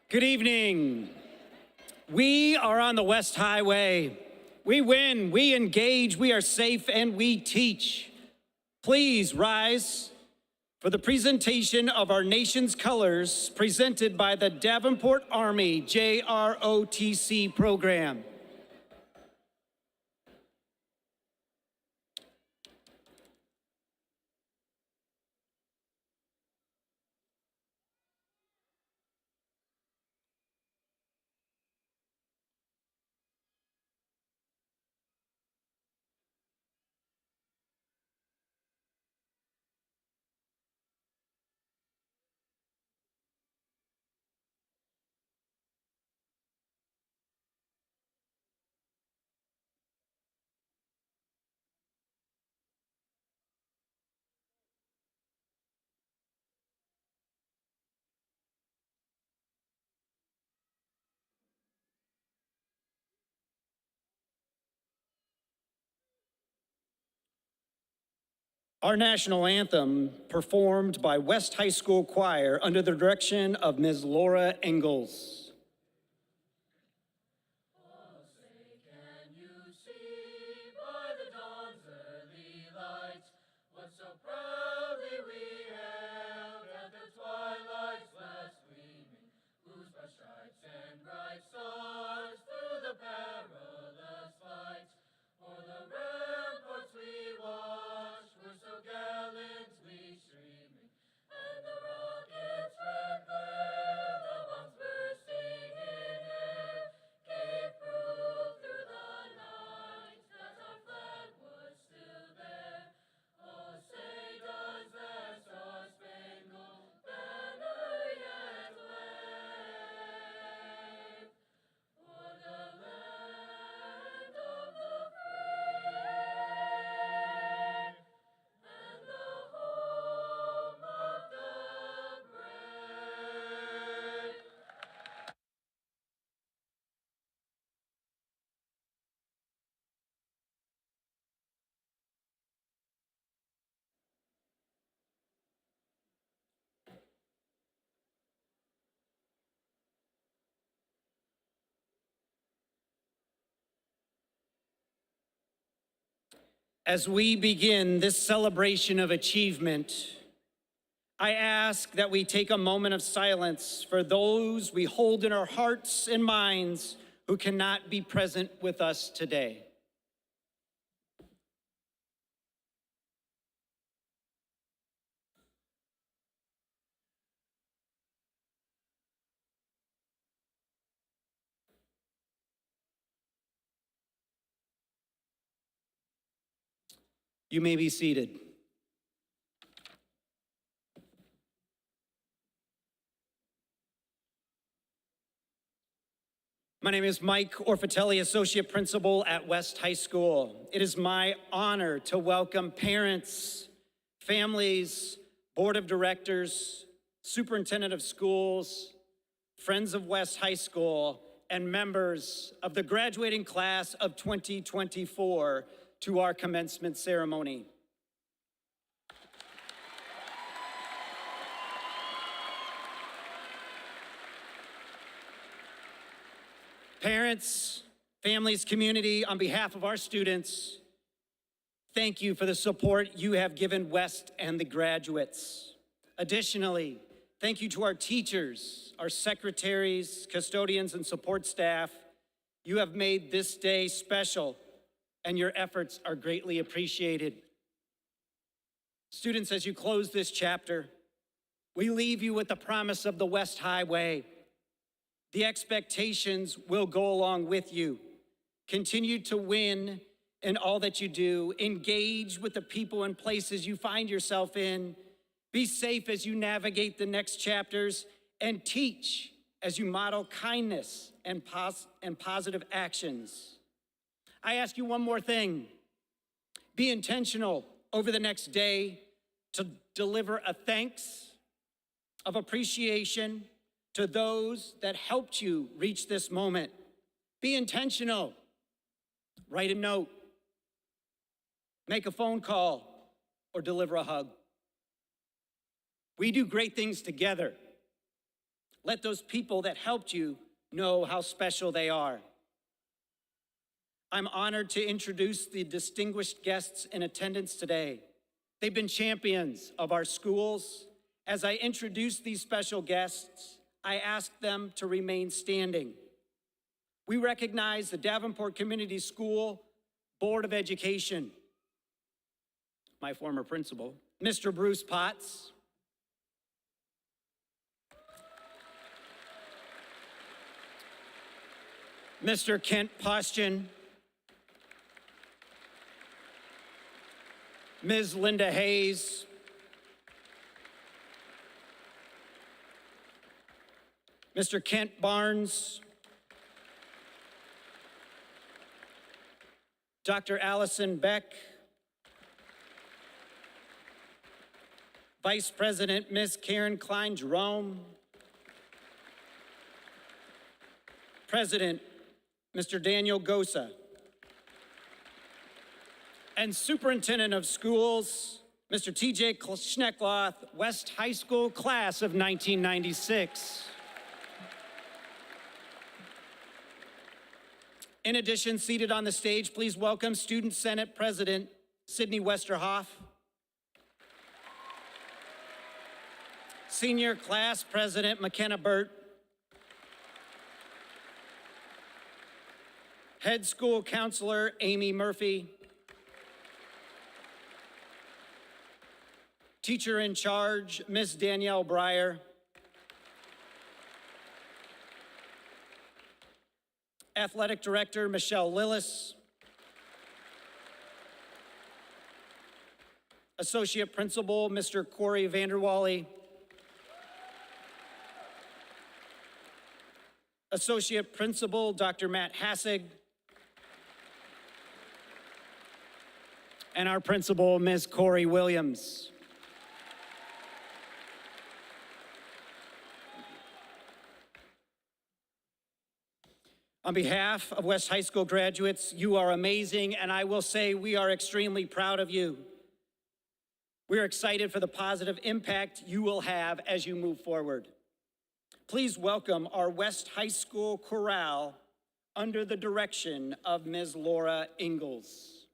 Good evening. We are on the West Highway. We win, we engage, we are safe, and we teach. Please rise for the presentation of our nation's colors presented by the Davenport Army JROTC program. Our national anthem, performed by West High School Choir under the direction of Ms. Laura Engels. As we begin this celebration of achievement, I ask that we take a moment of silence for those we hold in our hearts and minds who cannot be present with us today. You may be seated. My name is Mike Orfatelli, Associate Principal at West High School. It is my honor to welcome parents, families, Board of Directors, Superintendent of Schools, friends of West High School, and members of the graduating class of 2024 to our commencement ceremony. Parents, families, community, on behalf of our students, thank you for the support you have given West and the graduates. Additionally, thank you to our teachers, our secretaries, custodians, and support staff. You have made this day special, and your efforts are greatly appreciated. Students, as you close this chapter, we leave you with the promise of the West Highway. The expectations will go along with you. Continue to win in all that you do. Engage with the people and places you find yourself in. Be safe as you navigate the next chapters, and teach as you model kindness and positive actions. I ask you one more thing. Be intentional over the next day to deliver a thanks of appreciation to those that helped you reach this moment. Be intentional. Write a note, make a phone call, or deliver a hug. We do great things together. Let those people that helped you know how special they are. I'm honored to introduce the distinguished guests in attendance today. They've been champions of our schools. As I introduce these special guests, I ask them to remain standing. We recognize the Davenport Community School Board of Education, my former principal, Mr. Bruce Potts, Mr. Kent Postian, Ms. Linda Hayes, Mr. Kent Barnes, Dr. Allison Beck, Vice President Ms. Karen Klein-Jerome, President Mr. Daniel Gosa, and Superintendent of Schools, Mr. TJ Schneckloth, West High School class of 1996. In addition, seated on the stage, please welcome Student Senate President Sydney Westerhoff, Senior Class President McKenna Burt, Head School Counselor Amy Murphy, Teacher in Charge Miss Danielle Breyer, Athletic Director Michelle Lillis, Associate Principal Mr. Corey Vanderwally, Associate Principal Dr. Matt Hassig, and our Principal Ms. Corey Williams. On behalf of West High School graduates, you are amazing, and I will say we are extremely proud of you. We're excited for the positive impact you will have as you move forward. Please welcome our West High School chorale under the direction of Ms. Laura Ingalls.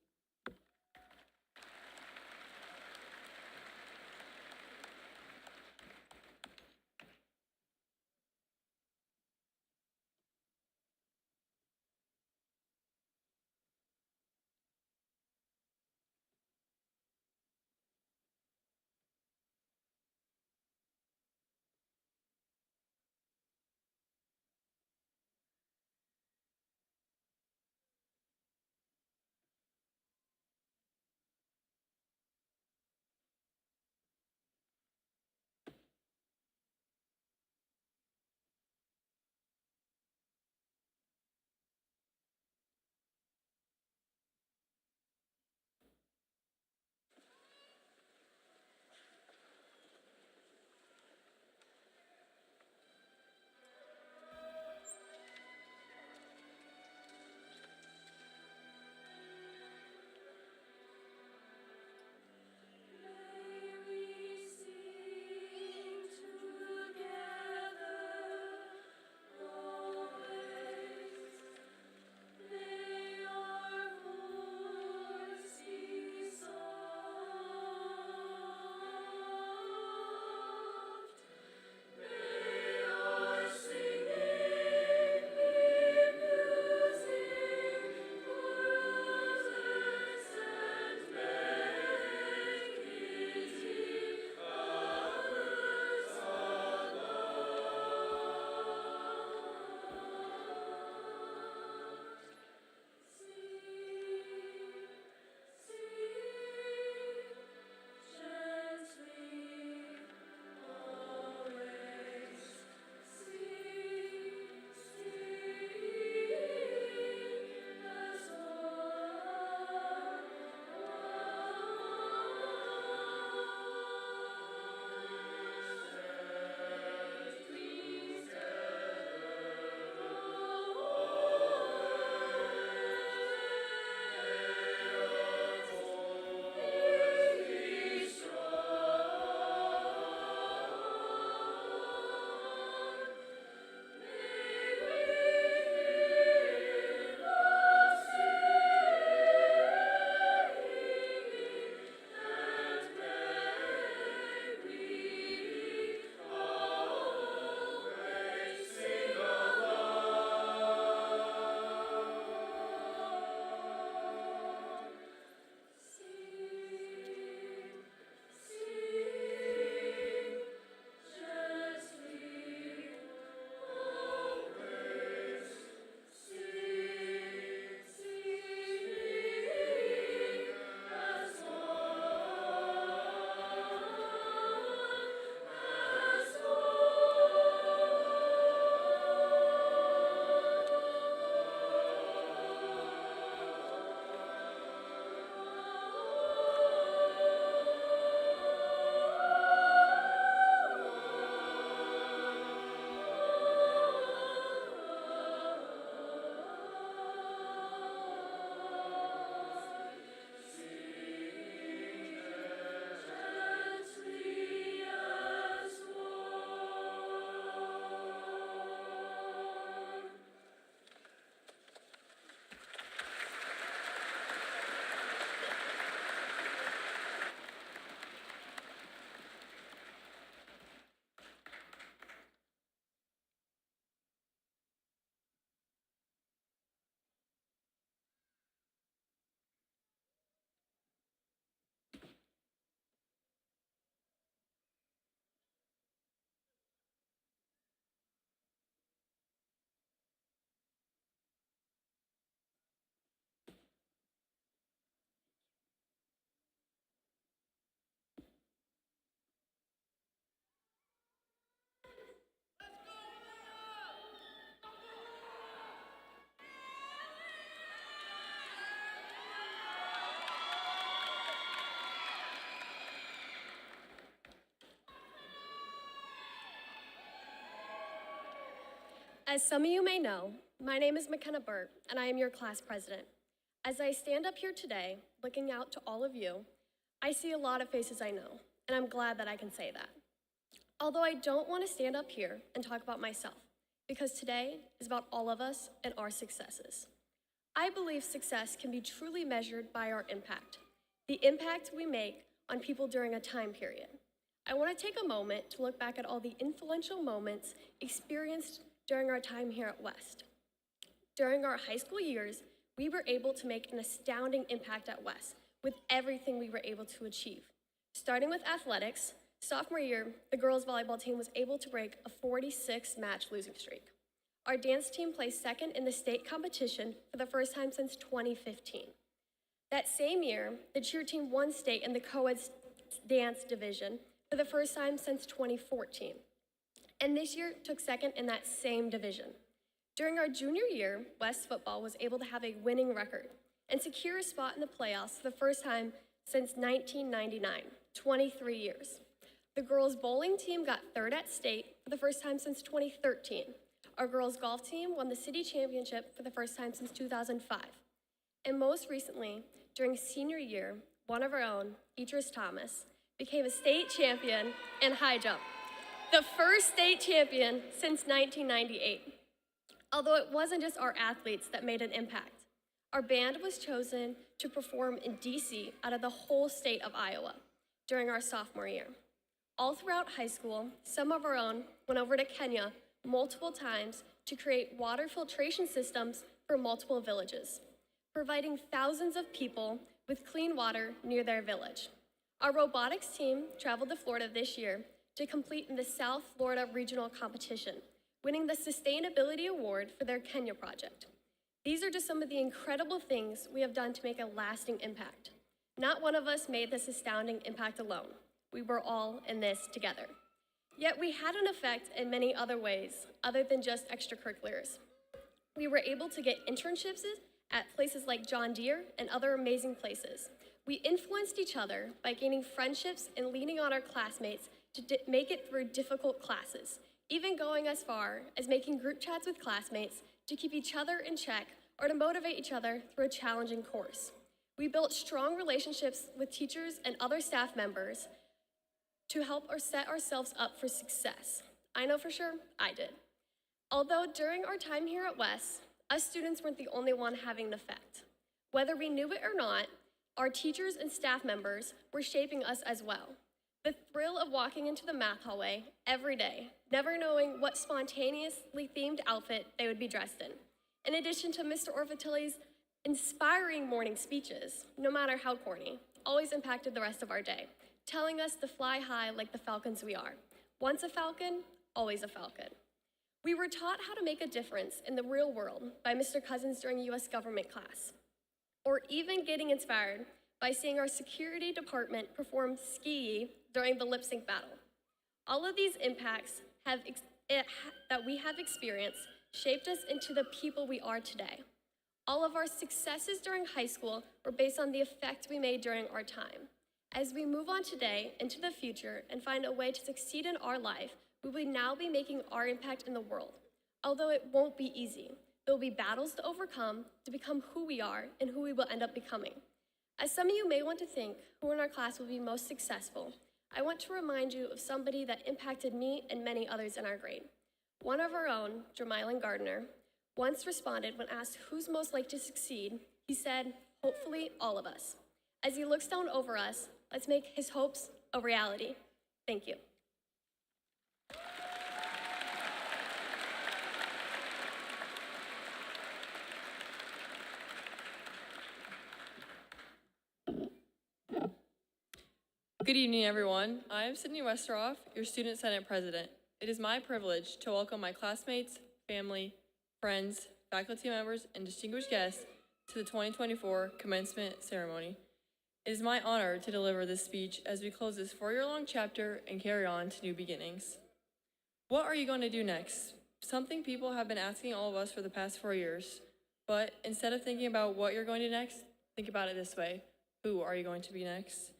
As some of you may know, my name is McKenna Burt, and I am your class president. As I stand up here today, looking out to all of you, I see a lot of faces I know, and I'm glad that I can say that. Although I don't want to stand up here and talk about myself, because today is about all of us and our successes. I believe success can be truly measured by our impact, the impact we make on people during a time period. I want to take a moment to look back at all the influential moments experienced during our time here at West. During our high school years, we were able to make an astounding impact at West with everything we were able to achieve. Starting with athletics, sophomore year, the girls volleyball team was able to break a 46-match losing streak. Our dance team placed second in the state competition for the first time since 2015. That same year, the cheer team won state in the co-ed dance division for the first time since 2014. And this year took second in that same division. During our junior year, West football was able to have a winning record and secure a spot in the playoffs for the first time since 1999, 23 years. The girls bowling team got third at state for the first time since 2013. Our girls golf team won the city championship for the first time since 2005. And most recently, during senior year, one of our own, Idris Thomas, became a state champion in high jump, the first state champion since 1998. Although it wasn't just our athletes that made an impact, our band was chosen to perform in DC out of the whole state of Iowa during our sophomore year. All throughout high school, some of our own went over to Kenya multiple times to create water filtration systems for multiple villages, providing thousands of people with clean water near their village. Our robotics team traveled to Florida this year to compete in the South Florida Regional Competition, winning the Sustainability Award for their Kenya project. These are just some of the incredible things we have done to make a lasting impact. Not one of us made this astounding impact alone. We were all in this together. Yet we had an effect in many other ways, other than just extracurriculars. We were able to get internships at places like John Deere and other amazing places. We influenced each other by gaining friendships and leaning on our classmates to make it through difficult classes, even going as far as making group chats with classmates to keep each other in check or to motivate each other through a challenging course. We built strong relationships with teachers and other staff members to help or set ourselves up for success. I know for sure I did. Although during our time here at West, us students weren't the only one having an effect. Whether we knew it or not, our teachers and staff members were shaping us as well. The thrill of walking into the math hallway every day, never knowing what spontaneously themed outfit they would be dressed in addition to Mr. Orfatelli's inspiring morning speeches, no matter how corny, always impacted the rest of our day, telling us to fly high like the falcons we are. Once a falcon, always a falcon. We were taught how to make a difference in the real world by Mr. Cousins during US government class, or even getting inspired by seeing our security department perform ski during the lip sync battle. All of these impacts that we have experienced shaped us into the people we are today. All of our successes during high school were based on the effect we made during our time. As we move on today into the future and find a way to succeed in our life, we will now be making our impact in the world. Although it won't be easy, there will be battles to overcome to become who we are and who we will end up becoming. As some of you may want to think who in our class will be most successful, I want to remind you of somebody that impacted me and many others in our grade. One of our own, Jermylin Gardner, once responded when asked who's most likely to succeed. He said, hopefully all of us. As he looks down over us, let's make his hopes a reality. Thank you. Good evening, everyone. I am Sydney Westeroff, your Student Senate President. It is my privilege to welcome my classmates, family, friends, faculty members, and distinguished guests to the 2024 Commencement Ceremony. It is my honor to deliver this speech as we close this 4-year-long chapter and carry on to new beginnings. What are you going to do next? Something people have been asking all of us for the past 4 years. But instead of thinking about what you're going to do next, think about it this way. Who are you going to be next?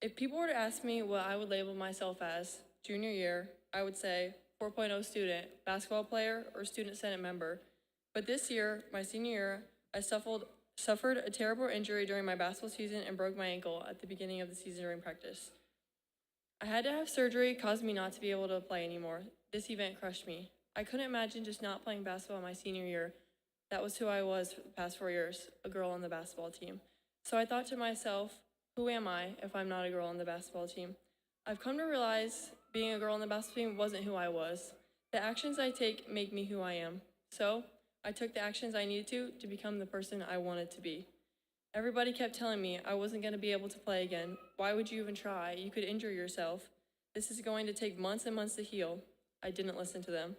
If people were to ask me what I would label myself as junior year, I would say 4.0 student, basketball player, or student senate member. But this year, my senior year, I suffered a terrible injury during my basketball season and broke my ankle at the beginning of the season during practice. I had to have surgery, causing me not to be able to play anymore. This event crushed me. I couldn't imagine just not playing basketball my senior year. That was who I was for the past 4 years, a girl on the basketball team. So I thought to myself, who am I if I'm not a girl on the basketball team? I've come to realize being a girl on the basketball team wasn't who I was. The actions I take make me who I am. So I took the actions I needed to become the person I wanted to be. Everybody kept telling me I wasn't going to be able to play again. Why would you even try? You could injure yourself. This is going to take months and months to heal. I didn't listen to them.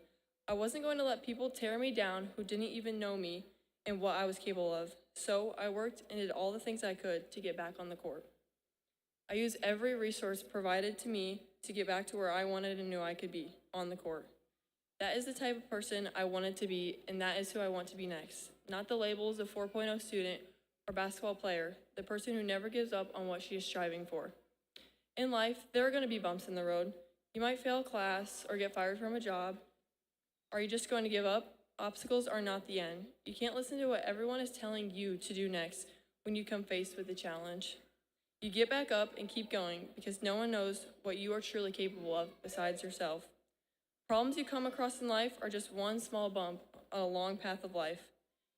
I wasn't going to let people tear me down who didn't even know me and what I was capable of. So I worked and did all the things I could to get back on the court. I used every resource provided to me to get back to where I wanted and knew I could be, on the court. That is the type of person I wanted to be, and that is who I want to be next. Not the labels of 4.0 student or basketball player, the person who never gives up on what she is striving for. In life, there are going to be bumps in the road. You might fail class or get fired from a job. Are you just going to give up? Obstacles are not the end. You can't listen to what everyone is telling you to do next when you come faced with a challenge. You get back up and keep going because no one knows what you are truly capable of besides yourself. Problems you come across in life are just one small bump on a long path of life.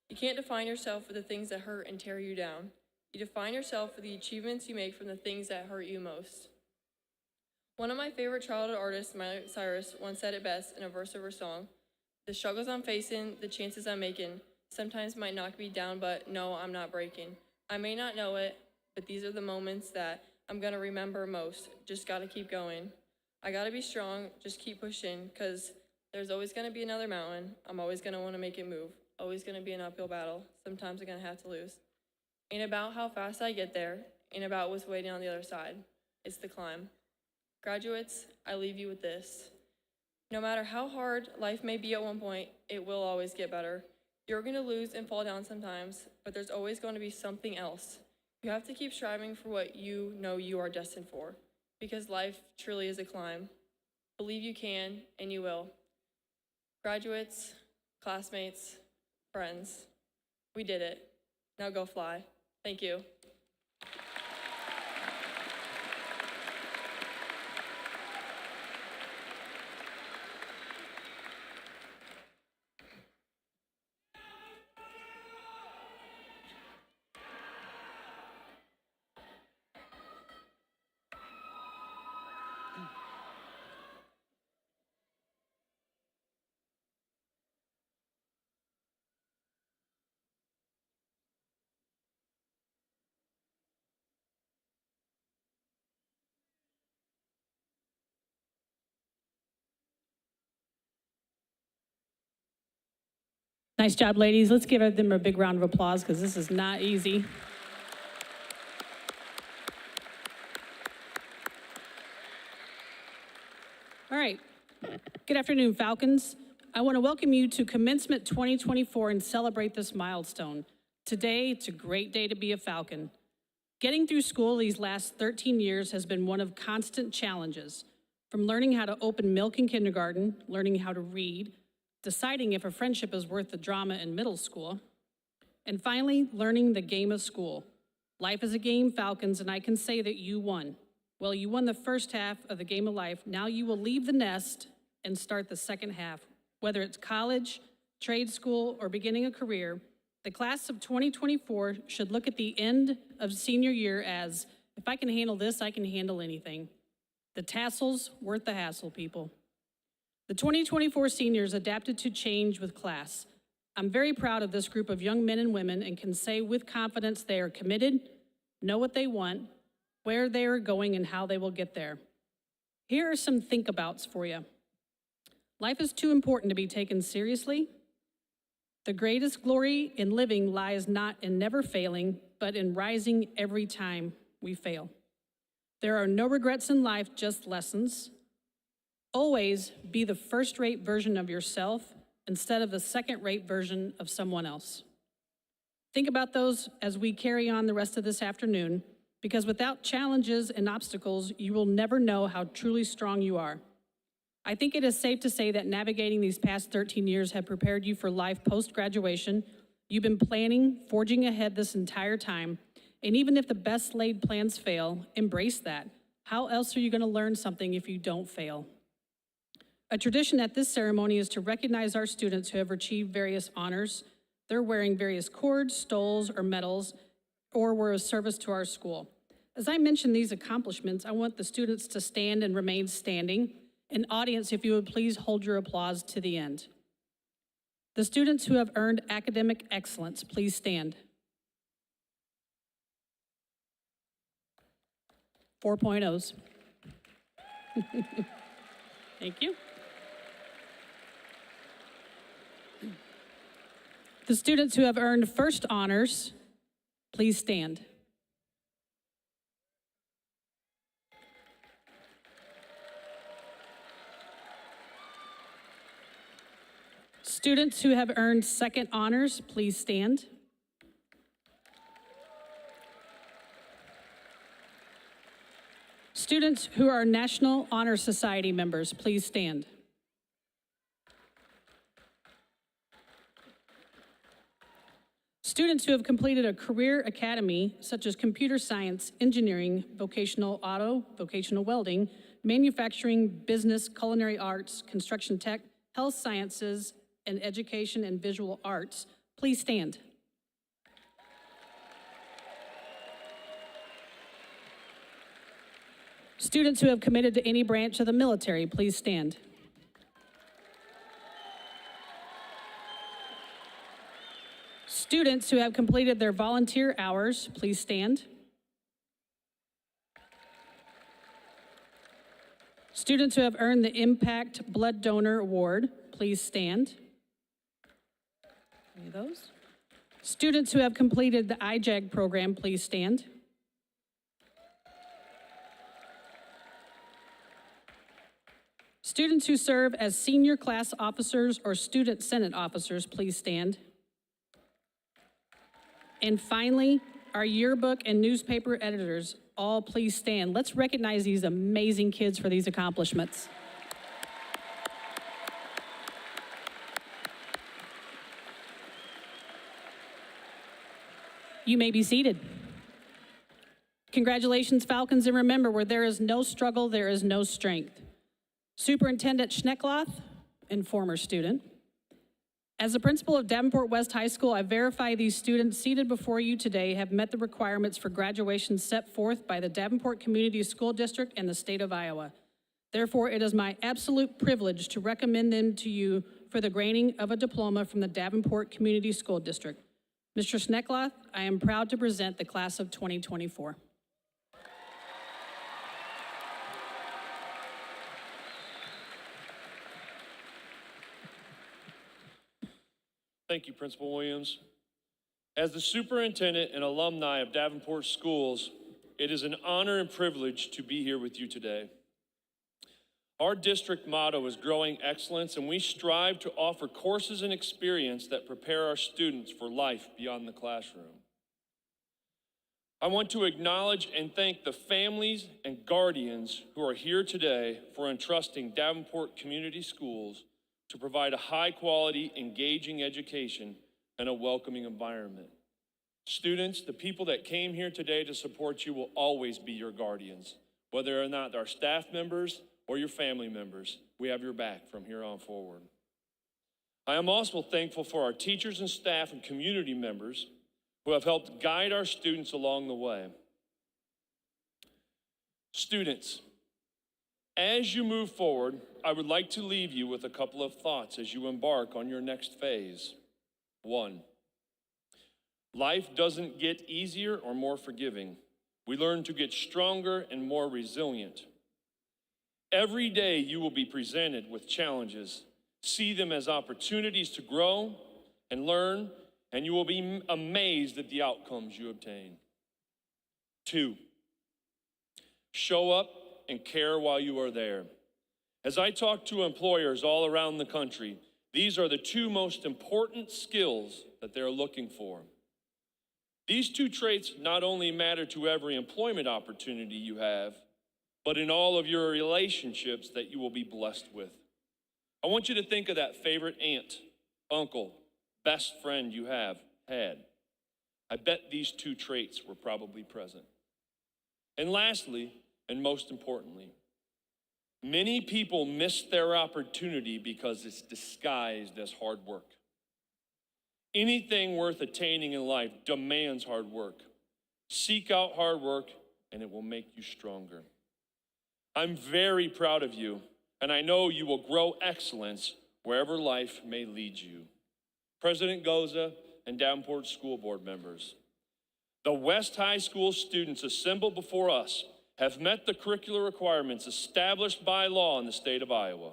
You can't define yourself for the things that hurt and tear you down. You define yourself for the achievements you make from the things that hurt you most. One of my favorite childhood artists, Miley Cyrus, once said it best in a verse of her song: "The struggles I'm facing, the chances I'm making, sometimes might knock me down, but no, I'm not breaking. I may not know it, but these are the moments that I'm gonna remember most. Just gotta keep going. I gotta be strong, just keep pushing, cause there's always gonna be another mountain. I'm always gonna wanna make it move. Always gonna be an uphill battle. Sometimes I'm gonna have to lose. Ain't about how fast I get there, ain't about what's waiting on the other side. It's the climb." Graduates, I leave you with this. No matter how hard life may be at one point, it will always get better. You're gonna lose and fall down sometimes, but there's always going to be something else. You have to keep striving for what you know you are destined for, because life truly is a climb. Believe you can, and you will. Graduates, classmates, friends, we did it. Now go fly. Thank you. Nice job, ladies. Let's give them a big round of applause because this is not easy. All right. Good afternoon, Falcons. I want to welcome you to Commencement 2024 and celebrate this milestone. Today, it's a great day to be a Falcon. Getting through school these last 13 years has been one of constant challenges, from learning how to open milk in kindergarten, learning how to read, deciding if a friendship is worth the drama in middle school, and finally, learning the game of school. Life is a game, Falcons, and I can say that you won. Well, you won the first half of the game of life. Now you will leave the nest and start the second half. Whether it's college, trade school, or beginning a career, the class of 2024 should look at the end of senior year as, if I can handle this, I can handle anything. The tassel's worth the hassle, people. The 2024 seniors adapted to change with class. I'm very proud of this group of young men and women and can say with confidence they are committed, know what they want, where they are going, and how they will get there. Here are some think-abouts for you. Life is too important to be taken seriously. The greatest glory in living lies not in never failing, but in rising every time we fail. There are no regrets in life, just lessons. Always be the first-rate version of yourself instead of the second-rate version of someone else. Think about those as we carry on the rest of this afternoon, because without challenges and obstacles, you will never know how truly strong you are. I think it is safe to say that navigating these past 13 years have prepared you for life post-graduation. You've been planning, forging ahead this entire time, and even if the best laid plans fail, embrace that. How else are you going to learn something if you don't fail? A tradition at this ceremony is to recognize our students who have achieved various honors. They're wearing various cords, stoles, or medals, or were of service to our school. As I mention these accomplishments, I want the students to stand and remain standing. And audience, if you would please hold your applause to the end. The students who have earned academic excellence, please stand. 4.0s. Thank you. The students who have earned first honors, please stand. Students who have earned second honors, please stand. Students who are National Honor Society members, please stand. Students who have completed a career academy, such as computer science, engineering, vocational auto, vocational welding, manufacturing, business, culinary arts, construction tech, health sciences, and education and visual arts, please stand. Students who have committed to any branch of the military, please stand. Students who have completed their volunteer hours, please stand. Students who have earned the Impact Blood Donor Award, please stand. Any of those? Students who have completed the IJAG program, please stand. Students who serve as senior class officers or student senate officers, please stand. And finally, our yearbook and newspaper editors, all please stand. Let's recognize these amazing kids for these accomplishments. You may be seated. Congratulations, Falcons, and remember, where there is no struggle, there is no strength. Superintendent Schneckloth and former student. As the principal of Davenport West High School, I verify these students seated before you today have met the requirements for graduation set forth by the Davenport Community School District and the state of Iowa. Therefore, it is my absolute privilege to recommend them to you for the granting of a diploma from the Davenport Community School District. Mr. Schneckloth, I am proud to present the class of 2024. Thank you, Principal Williams. As the superintendent and alumni of Davenport Schools, it is an honor and privilege to be here with you today. Our district motto is growing excellence, and we strive to offer courses and experience that prepare our students for life beyond the classroom. I want to acknowledge and thank the families and guardians who are here today for entrusting Davenport Community Schools to provide a high-quality, engaging education and a welcoming environment. Students, the people that came here today to support you will always be your guardians, whether or not they're staff members or your family members. We have your back from here on forward. I am also thankful for our teachers and staff and community members who have helped guide our students along the way. Students, as you move forward, I would like to leave you with a couple of thoughts as you embark on your next phase. 1, life doesn't get easier or more forgiving. We learn to get stronger and more resilient. Every day you will be presented with challenges. See them as opportunities to grow and learn, and you will be amazed at the outcomes you obtain. 2, show up and care while you are there. As I talk to employers all around the country, these are the 2 most important skills that they're looking for. These 2 traits not only matter to every employment opportunity you have, but in all of your relationships that you will be blessed with. I want you to think of that favorite aunt, uncle, best friend you have had. I bet these two traits were probably present. And lastly, and most importantly, many people miss their opportunity because it's disguised as hard work. Anything worth attaining in life demands hard work. Seek out hard work, and it will make you stronger. I'm very proud of you, and I know you will grow excellence wherever life may lead you. President Goza and Davenport School Board members, the West High School students assembled before us have met the curricular requirements established by law in the state of Iowa.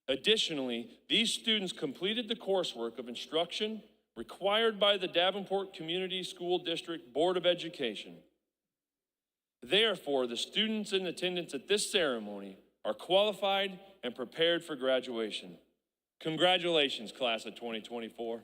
Additionally, these students completed the coursework of instruction required by the Davenport Community School District Board of Education. Therefore, the students in attendance at this ceremony are qualified and prepared for graduation. Congratulations, class of 2024.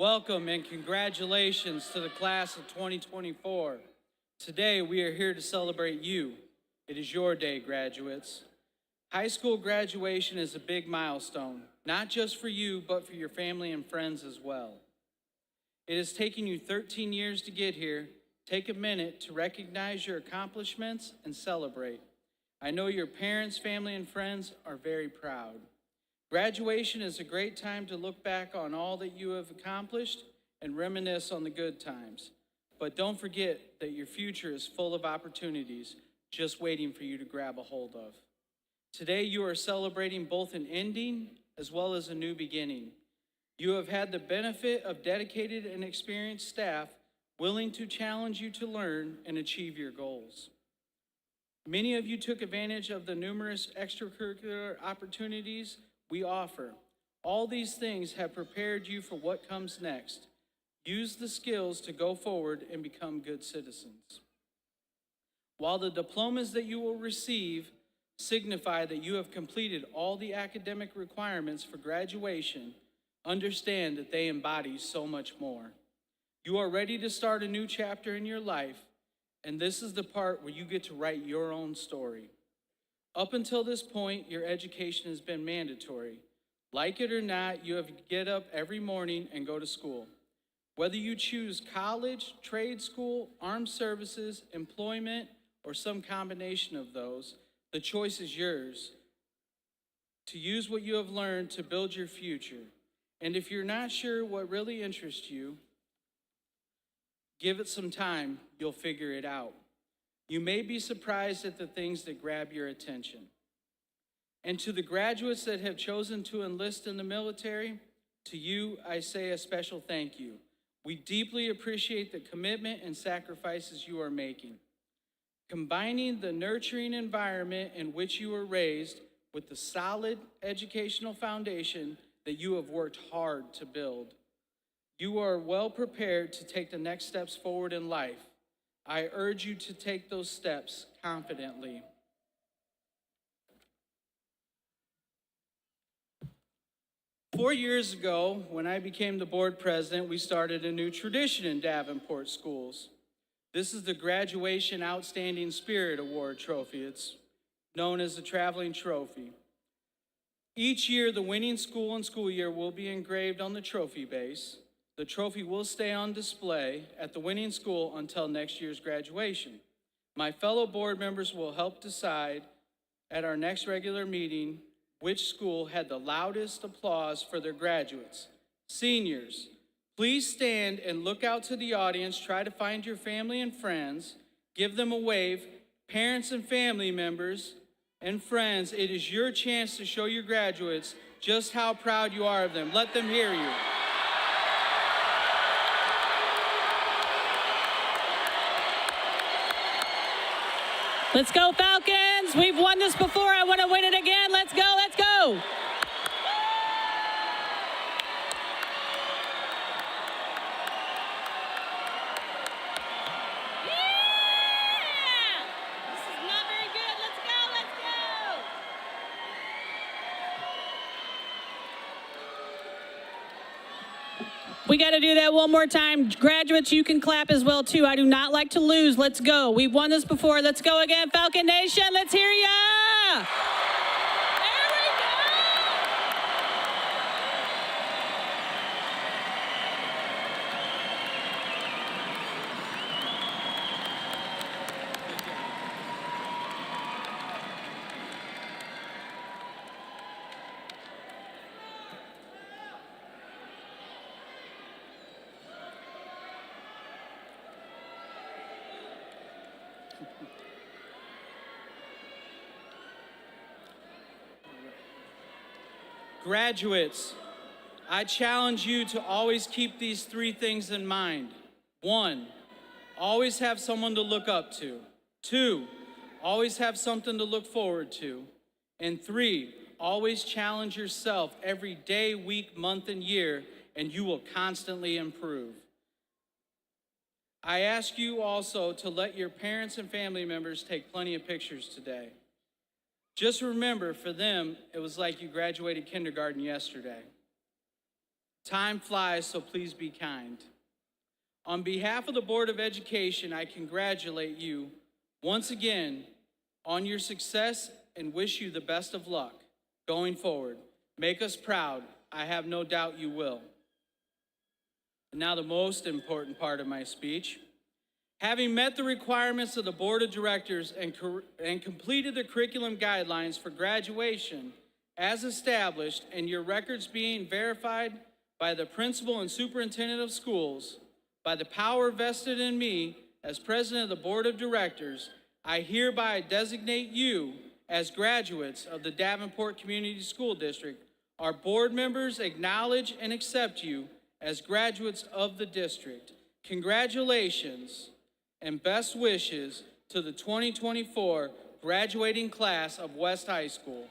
Welcome and congratulations to the class of 2024. Today we are here to celebrate you. It is your day, graduates. High school graduation is a big milestone, not just for you, but for your family and friends as well. It has taken you 13 years to get here. Take a minute to recognize your accomplishments and celebrate. I know your parents, family, and friends are very proud. Graduation is a great time to look back on all that you have accomplished and reminisce on the good times. But don't forget that your future is full of opportunities just waiting for you to grab a hold of. Today you are celebrating both an ending as well as a new beginning. You have had the benefit of dedicated and experienced staff willing to challenge you to learn and achieve your goals. Many of you took advantage of the numerous extracurricular opportunities we offer. All these things have prepared you for what comes next. Use the skills to go forward and become good citizens. While the diplomas that you will receive signify that you have completed all the academic requirements for graduation, understand that they embody so much more. You are ready to start a new chapter in your life, and this is the part where you get to write your own story. Up until this point, your education has been mandatory. Like it or not, you have to get up every morning and go to school. Whether you choose college, trade school, armed services, employment, or some combination of those, the choice is yours to use what you have learned to build your future. And if you're not sure what really interests you, give it some time, you'll figure it out. You may be surprised at the things that grab your attention. And to the graduates that have chosen to enlist in the military, to you, I say a special thank you. We deeply appreciate the commitment and sacrifices you are making. Combining the nurturing environment in which you were raised with the solid educational foundation that you have worked hard to build, you are well prepared to take the next steps forward in life. I urge you to take those steps confidently. Four years ago, when I became the board president, we started a new tradition in Davenport schools. This is the Graduation Outstanding Spirit Award trophy. It's known as the traveling trophy. Each year, the winning school and school year will be engraved on the trophy base. The trophy will stay on display at the winning school until next year's graduation. My fellow board members will help decide at our next regular meeting which school had the loudest applause for their graduates. Seniors, please stand and look out to the audience. Try to find your family and friends. Give them a wave. Parents and family members and friends, it is your chance to show your graduates just how proud you are of them. Let them hear you. Let's go, Falcons! We've won this before. I want to win it again. Let's go, let's go! We got to do that one more time. Graduates, you can clap as well, too. I do not like to lose. Let's go. We've won this before. Let's go again. Falcon Nation, let's hear ya. There we go. Graduates, I challenge you to always keep these three things in mind. 1, always have someone to look up to. 2, always have something to look forward to. And 3, always challenge yourself every day, week, month, and year, and you will constantly improve. I ask you also to let your parents and family members take plenty of pictures today. Just remember, for them, it was like you graduated kindergarten yesterday. Time flies, so please be kind. On behalf of the Board of Education, I congratulate you once again on your success and wish you the best of luck going forward. Make us proud. I have no doubt you will. And now the most important part of my speech. Having met the requirements of the Board of Directors and completed the curriculum guidelines for graduation as established, and your records being verified by the principal and superintendent of schools, by the power vested in me as president of the Board of Directors, I hereby designate you as graduates of the Davenport Community School District. Our board members acknowledge and accept you as graduates of the district. Congratulations and best wishes to the 2024 graduating class of West High School.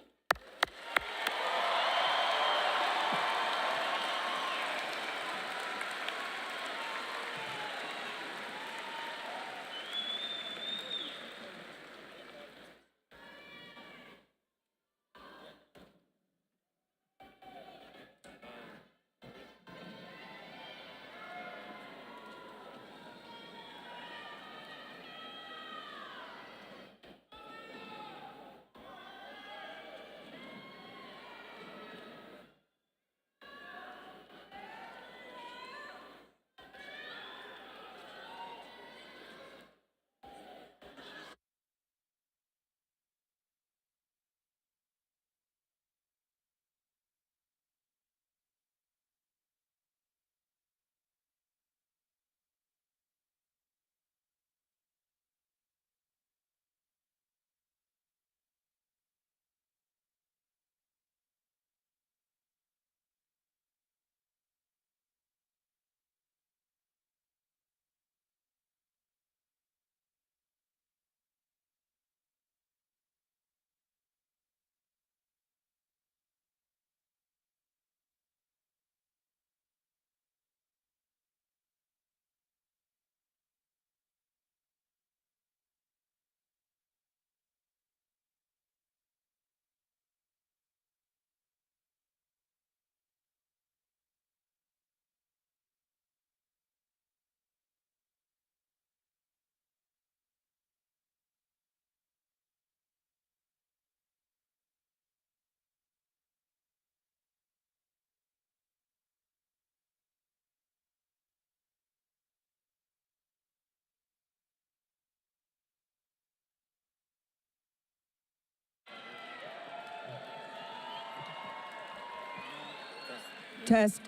Test.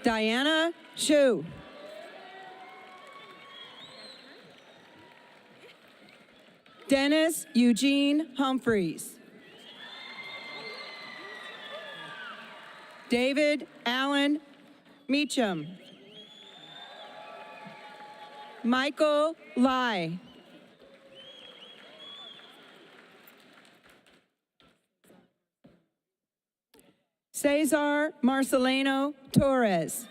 Diana Shu. Dennis Eugene Humphreys. David Allen Meacham. Michael Lai. Cesar Marcelino Torres.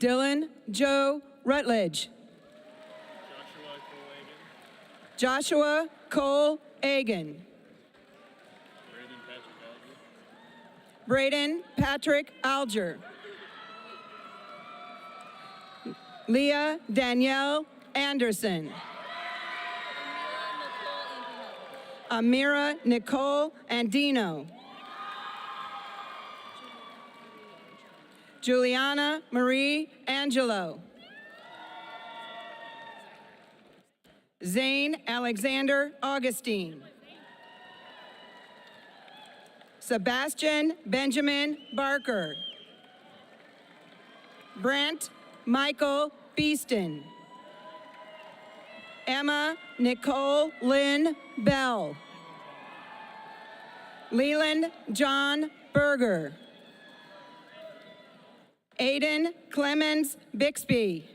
Dylan Joe Rutledge. Joshua Cole Agan. Braden Patrick Alger. Leah Danielle Anderson. Amira Nicole Andino. Juliana Marie Angelo. Zane Alexander Augustine. Sebastian Benjamin Barker. Brent Michael Beeston. Emma Nicole Lynn Bell. Leland John Berger. Aiden Clemens Bixby.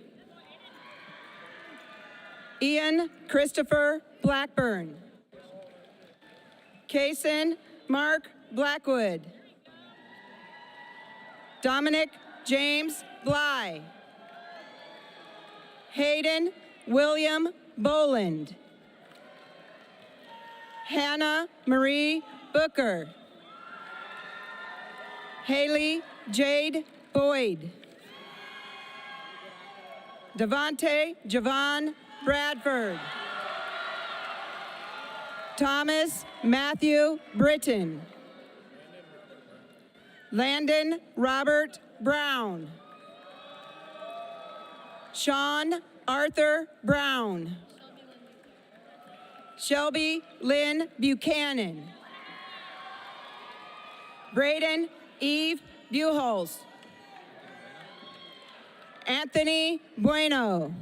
Ian Christopher Blackburn. Kaysen Mark Blackwood. Dominic James Bly. Hayden William Boland. Hannah Marie Booker. Haley Jade Boyd. Devontae Javon Bradford. Thomas Matthew Britton. Landon Robert Brown. Sean Arthur Brown. Shelby Lynn Buchanan. Braden Eve Buchholz. Anthony Bueno.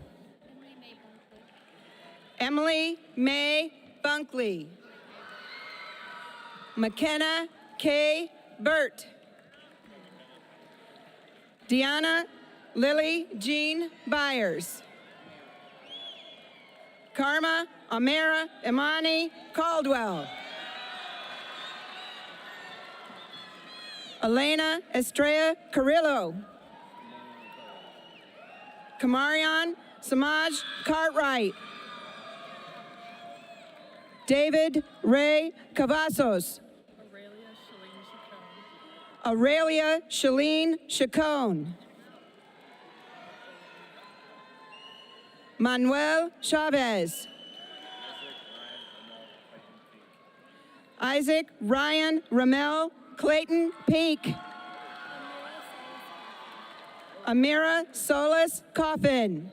Emily May Bunkley. McKenna K. Burt. Deanna Lily Jean Byers. Karma Amara Imani Caldwell. Elena Estrella Carrillo. Kamarion Samaj Cartwright. David Ray Cavazos. Aurelia Shalene Chacon. Manuel Chavez. Isaac Ryan Ramel Clayton Pink. Amira Solis Coffin.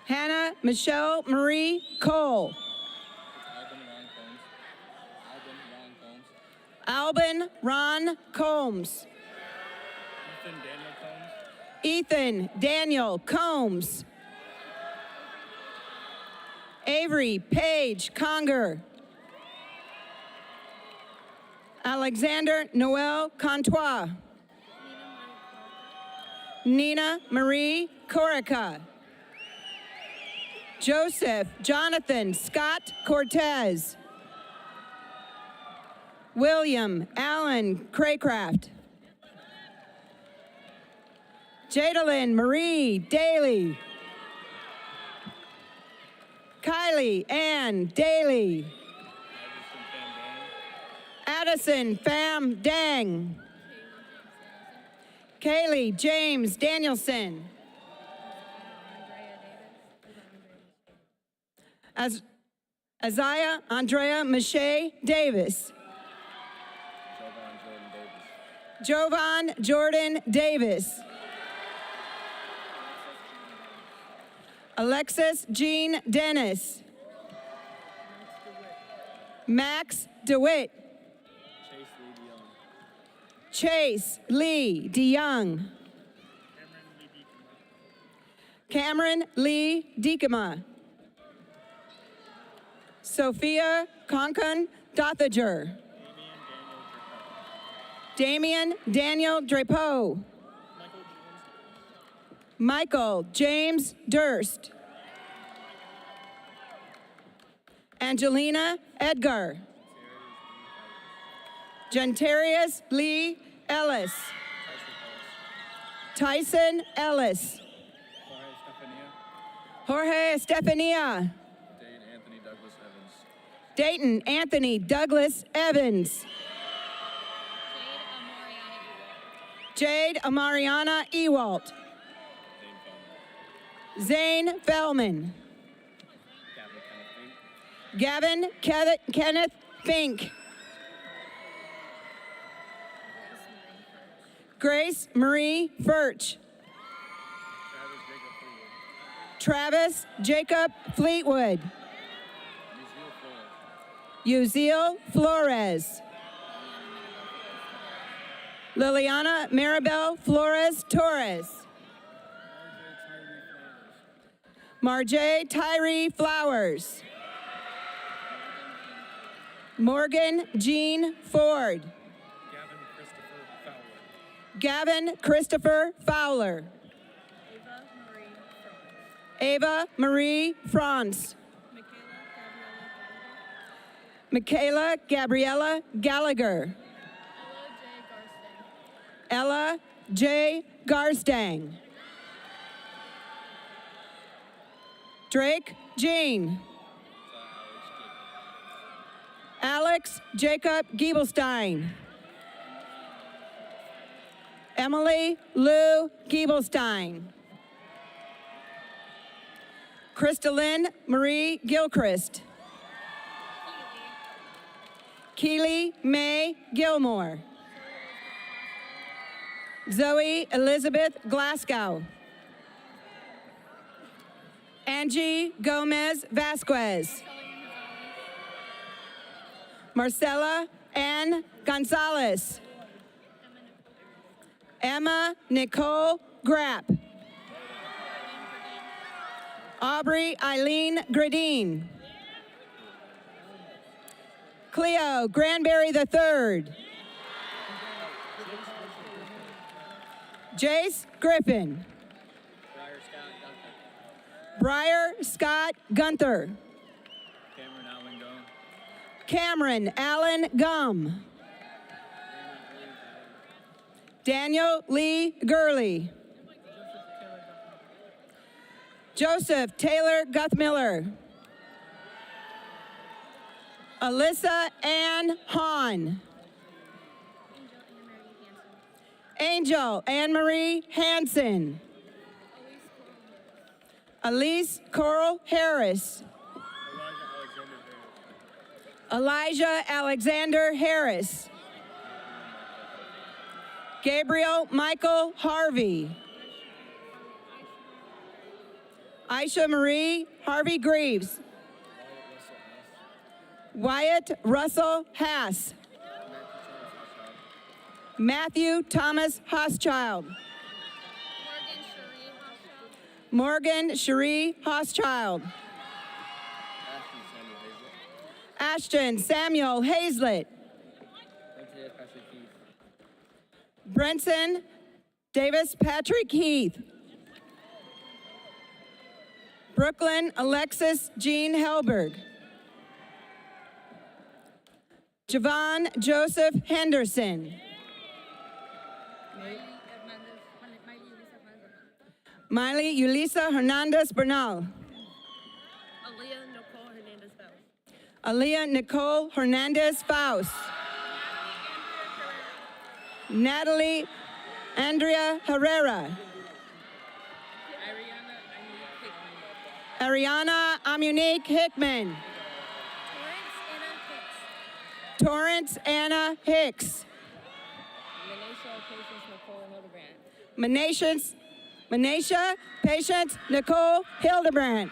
Hannah Michelle Marie Cole. Alban Ron Combs. Ethan Daniel Combs. Avery Paige Conger. Alexander Noel Contois. Nina Marie Corica. Joseph Jonathan Scott Cortez. William Allen Craycraft. Jadalyn Marie Daly. Kylie Ann Daly. Addison Pham Dang. Kaylee James Danielson. Isaiah Andrea Mache Davis. Jovan Jordan Davis. Alexis Jean Dennis. Max DeWitt. Chase Lee DeYoung. Cameron Lee Diekema. Sophia Conkan Dothager. Damian Daniel Drapeau. Michael James Durst. Angelina Edgar. Gentarius Lee Ellis. Tyson Ellis. Jorge Estefania. Dayton Anthony Douglas Evans. Jade Amariana Ewalt. Zane Fellman. Gavin Kenneth Fink. Grace Marie Furch. Travis Jacob Fleetwood. Uziel Flores. Liliana Maribel Flores Torres. Marjay Tyree Flowers. Morgan Jean Ford. Gavin Christopher Fowler. Ava Marie France. Michaela Gabriella Gallagher. Ella J. Garstang. Drake Jean. Alex Jacob Giebelstein. Emily Lou Giebelstein. Crystalline Marie Gilchrist. Keely May Gilmore. Zoe Elizabeth Glasgow. Angie Gomez Vasquez. Marcella Ann Gonzalez. Emma Nicole Grapp. Aubrey Eileen Gradine. Cleo Granberry III. Jace Griffin. Briar Scott Gunther. Cameron Allen Gum. Daniel Lee Gurley. Joseph Taylor Guthmiller. Alyssa Ann Hahn. Angel Anne-Marie Hansen. Elise Coral Harris. Elijah Alexander Harris. Gabriel Michael Harvey. Aisha Marie Harvey Greaves. Wyatt Russell Hass. Matthew Thomas Hochschild. Morgan Cherie Hochschild. Ashton Samuel Hazlett. Brenson Davis Patrick Heath. Brooklyn Alexis Jean Helberg. Javon Joseph Henderson. Miley Yulisa Hernandez Bernal. Aaliyah Nicole Hernandez Faust. Natalie Andrea Herrera. Ariana Amunique Hickman. Torrance Anna Hicks. Manisha Patience Nicole Hildebrandt.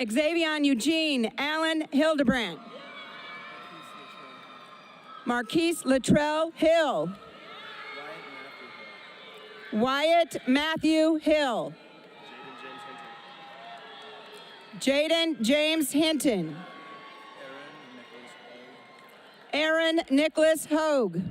Xavier Eugene Allen Hildebrandt. Marquise Latrell Hill. Wyatt Matthew Hill. Jaden James Hinton. Aaron Nicholas Hogue.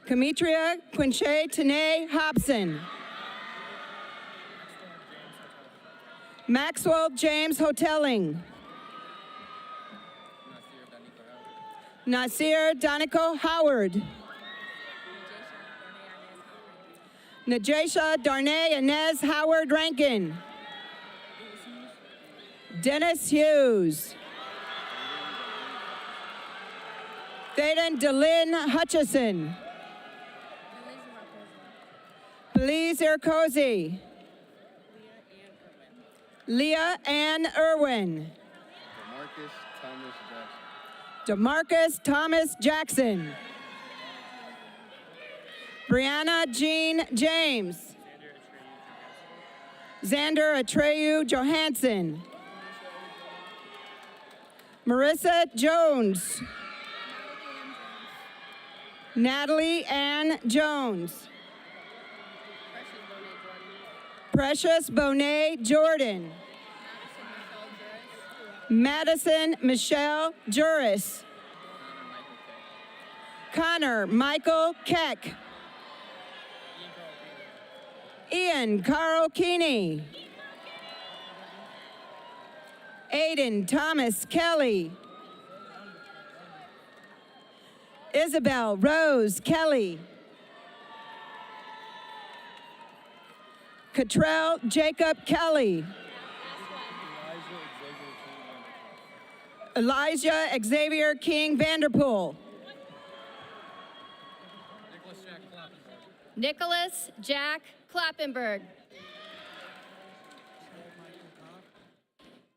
Kamitria Quinche Tanae Hobson. Maxwell James Hotelling. Nasir Danico Howard. Najesha Darnay Inez Howard Rankin. Dennis Hughes. Thaden Delyn Hutchison. Belize Irkozy. Leah Ann Irwin. DeMarcus Thomas Jackson. Brianna Jean James. Xander Atreyu Johansson. Marissa Jones. Natalie Ann Jones. Precious Bonet Jordan. Madison Michelle Juris. Connor Michael Keck. Ian Carl Keeney. Aiden Thomas Kelly. Isabel Rose Kelly. Cottrell Jacob Kelly. Elijah Xavier King Vanderpool. Nicholas Jack Klappenberg.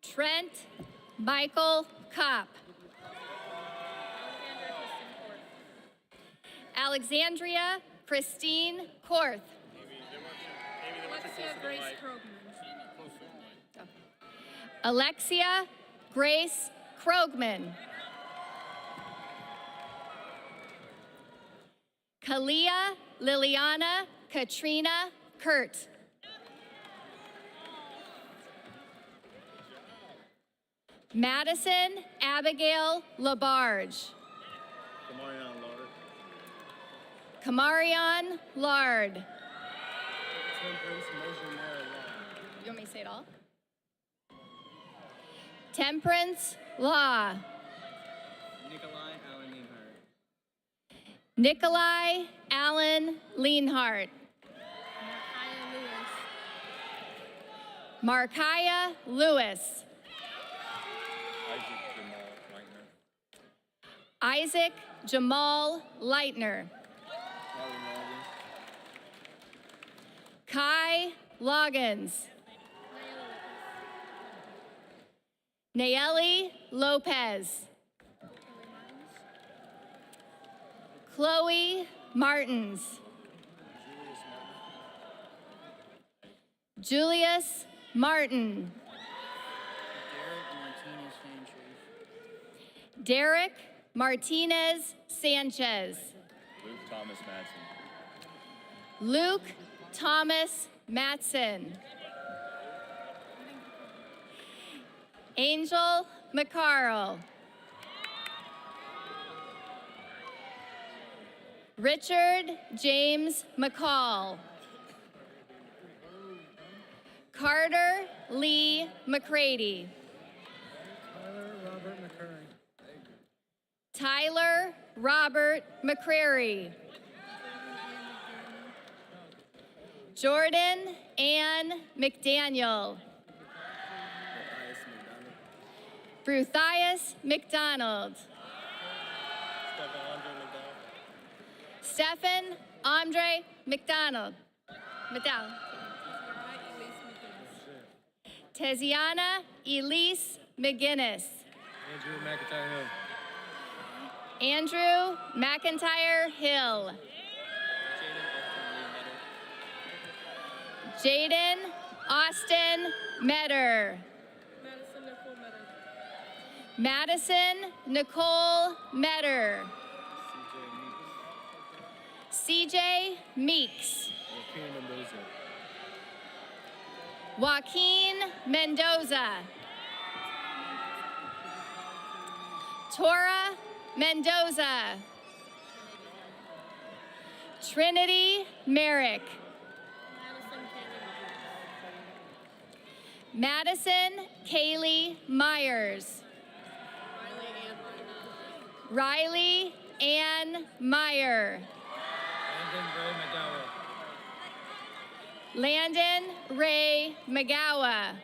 Trent Michael Kopp. Alexandria Christine Korth. Alexia Grace Krogman. Kalia Liliana Katrina Kurt. Madison Abigail Labarge. Kamarion Lard. You want me to say it all? Temperance Law. Nikolai Allen Leanhart. Markiah Lewis. Isaac Jamal Leitner. Kai Loggins. Nayeli Lopez. Chloe Martins. Julius Martin. Derek Martinez Sanchez. Luke Thomas Matson. Angel McCarl. Richard James McCall. Carter Lee McCready. Tyler Robert McCrary. Jordan Ann McDaniel. Bruthias McDonald. Stephen Andre McDonald. Tiziana Elise McGinnis. Andrew McIntyre Hill. Jaden Austin Metter. Madison Nicole Metter. CJ Meeks. Joaquin Mendoza. Tora Mendoza. Trinity Merrick. Madison Kaylee Myers. Riley Ann Meyer. Landon Ray McGowa.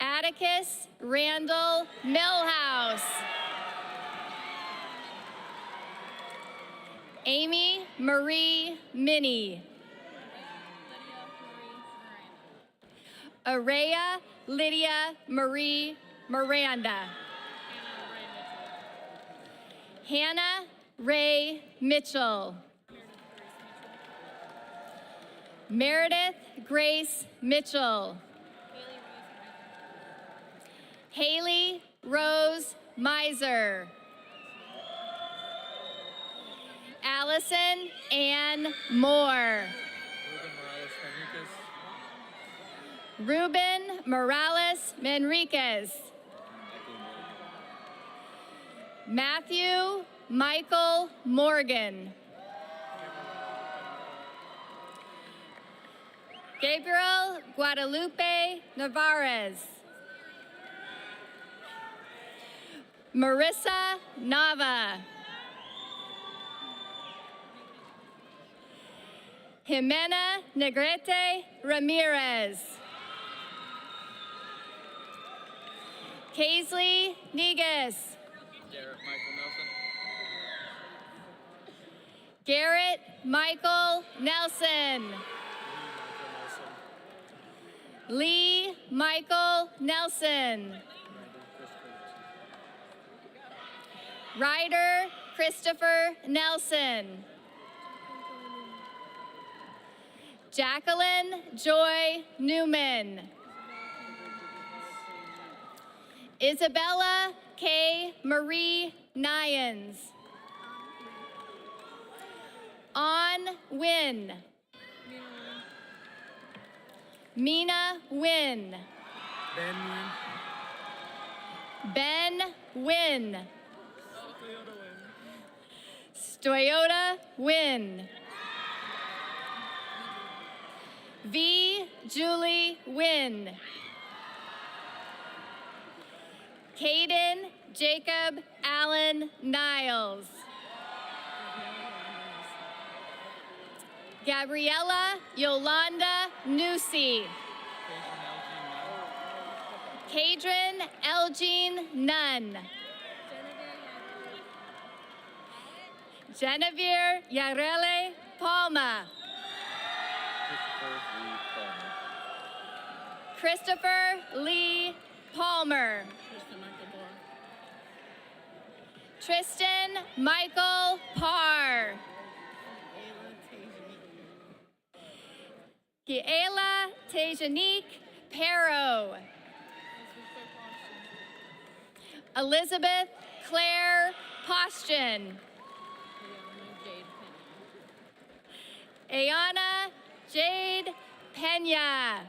Atticus Randall Millhouse. Amy Marie Minnie. Araya Lydia Marie Miranda. Hannah Ray Mitchell. Meredith Grace Mitchell. Haley Rose Miser. Allison Ann Moore. Ruben Morales Manriquez. Matthew Michael Morgan. Gabriel Guadalupe Navarez. Marissa Nava. Jimena Negrete Ramirez. Kaisley Negus. Garrett Michael Nelson. Lee Michael Nelson. Ryder Christopher Nelson. Jacqueline Joy Newman. Isabella K. Marie Nyans. On Win. Mina Win. Ben Win. Stoyota Win. V. Julie Win. Caden Jacob Allen Niles. Gabriella Yolanda Newsy. Kadrin Elgene Nunn. Genevieve Yarele Palma. Christopher Lee Palmer. Tristan Michael Parr. Giela Tejanique Perro. Elizabeth Claire Postian. Ayana Jade Pena.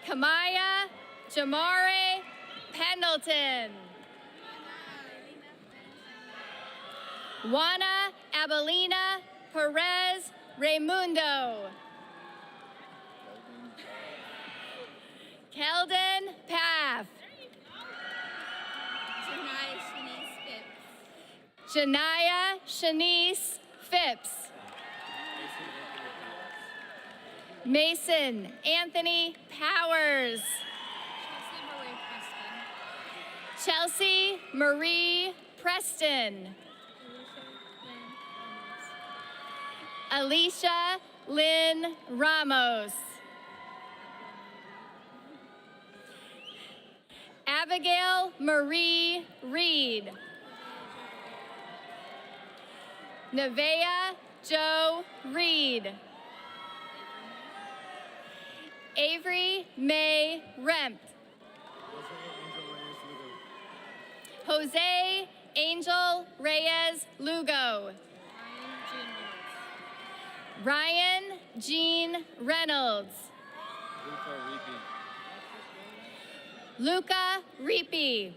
Kamaya Jamare Pendleton. Juana Abelina Perez Raimundo. Keldon Paff. Janaya Shanice Phipps. Mason Anthony Powers. Chelsea Marie Preston. Alicia Lynn Ramos. Abigail Marie Reed. Nevaeh Joe Reed. Avery May Rempt. Jose Angel Reyes Lugo. Ryan Jean Reynolds. Luca Reapy.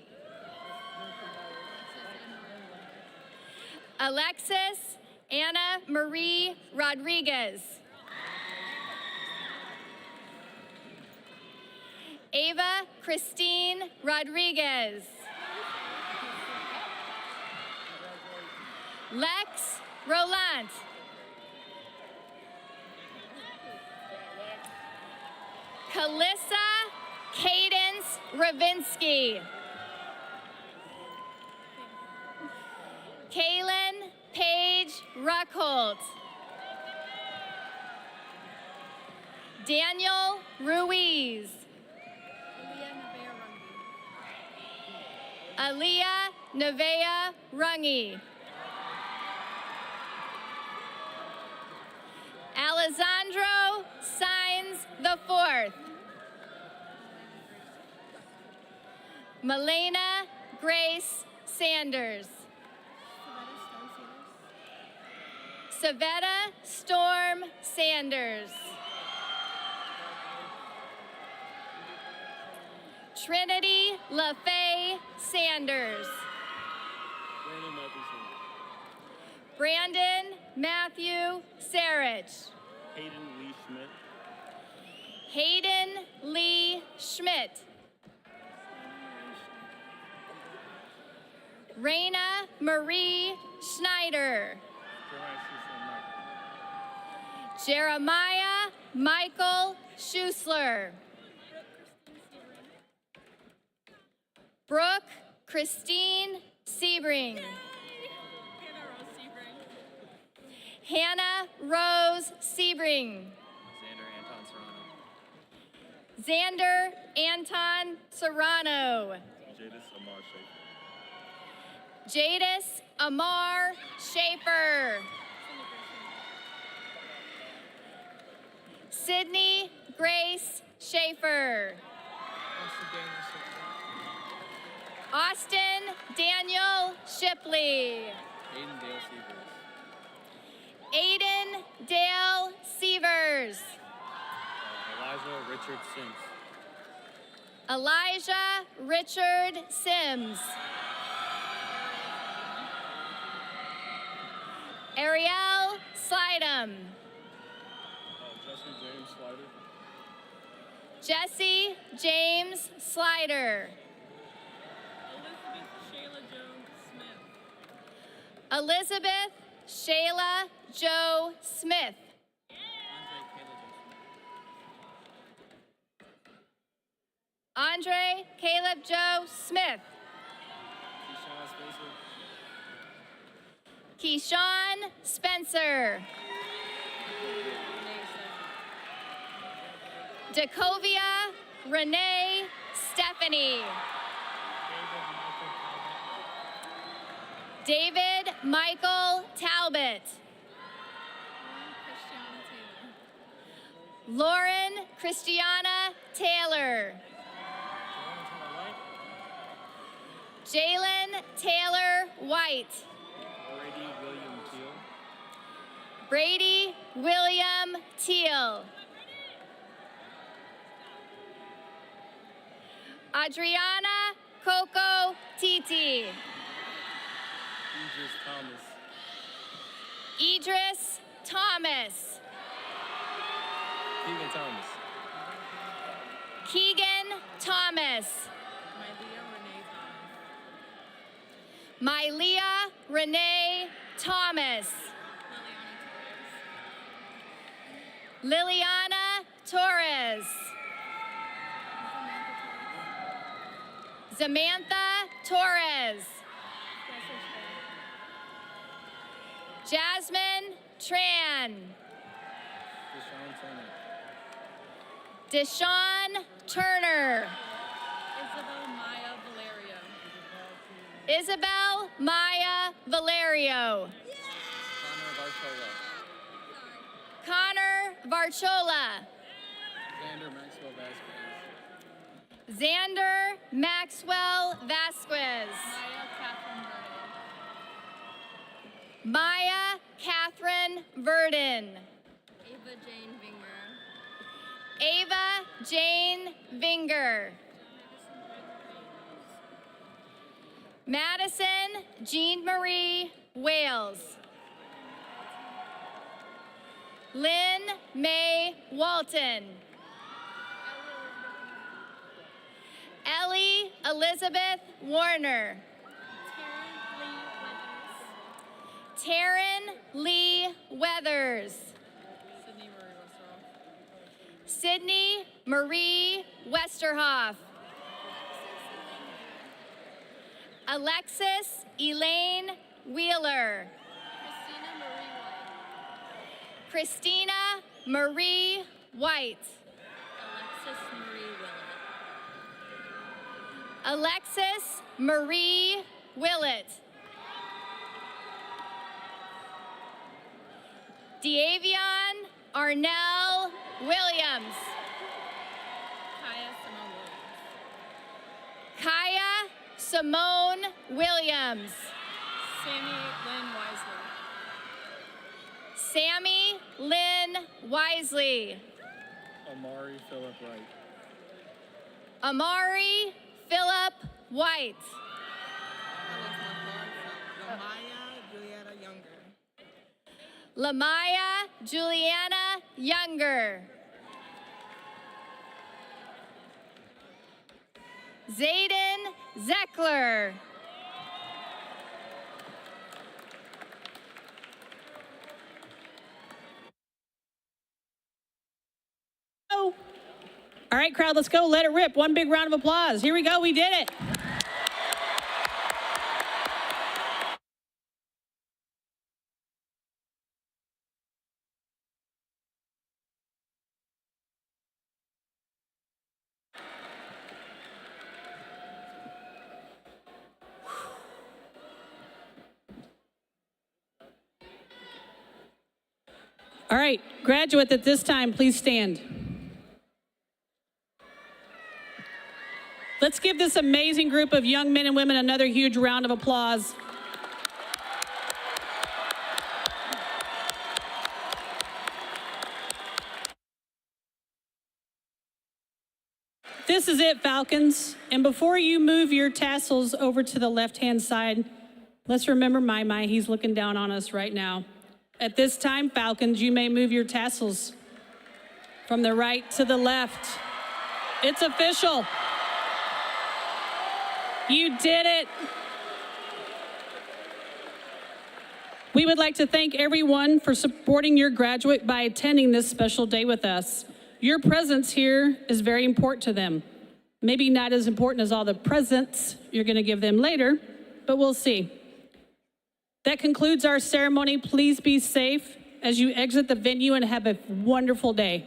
Alexis Anna Marie Rodriguez. Ava Christine Rodriguez. Lex Roland. Kalissa Cadence Ravinsky. Kaylin Paige Ruckholt. Daniel Ruiz. Aliyah Nevea Rungi. Alessandro Signs the Fourth. Melena Grace Sanders. Savetta Storm Sanders. Trinity LaFay Sanders. Brandon Matthew Sarich. Hayden Lee Schmidt. Hayden Lee Schmidt. Raina Marie Schneider. Jeremiah Michael Schusler. Brooke Christine Sebring. Hannah Rose Sebring. Xander Anton Serrano. Jadis Amar Schaefer. Sydney Grace Schaefer. Austin Daniel Shipley. Aiden Dale Severs. Elijah Richard Sims. Elijah Richard Sims. Ariel Slidham. Jesse James Slider. Elizabeth Shayla Joe Smith. Andre Caleb Joe Smith. Keyshawn Spencer. Decovia Renee Stephanie. David Michael Talbot. Lauren Christiana Taylor. Jalen Taylor White. Brady William Teal. Adriana Coco Titi. Idris Thomas. Keegan Thomas. Keegan Thomas. Mylea Renee Thomas. Liliana Torres. Samantha Torres. Jasmine Tran. Deshaun Turner. Isabel Maya Valerio. Connor Varchola. Xander Maxwell Vasquez. Maya Catherine Verdon. Ava Jane Vinger. Madison Jean Marie Wales. Lynn May Walton. Ellie Elizabeth Warner. Taryn Lee Weathers. Sydney Marie Westerhoff. Alexis Elaine Wheeler. Christina Marie White. Alexis Marie Willett. Deavion Arnell Williams. Kaya Simone Williams. Sammy Lynn Wisely. Amari Philip Wright. Amari Philip White. Lamaya Juliana Younger. Zayden Zeckler. Oh. All right, crowd, let's go. Let it rip. One big round of applause. Here we go. We did it. All right, graduates at this time, please stand. Let's give this amazing group of young men and women another huge round of applause. This is it, Falcons. And before you move your tassels over to the left-hand side, let's remember Mai. He's looking down on us right now. At this time, Falcons, you may move your tassels from the right to the left. It's official. You did it. We would like to thank everyone for supporting your graduate by attending this special day with us. Your presence here is very important to them. Maybe not as important as all the presents you're going to give them later, but we'll see. That concludes our ceremony. Please be safe as you exit the venue and have a wonderful day.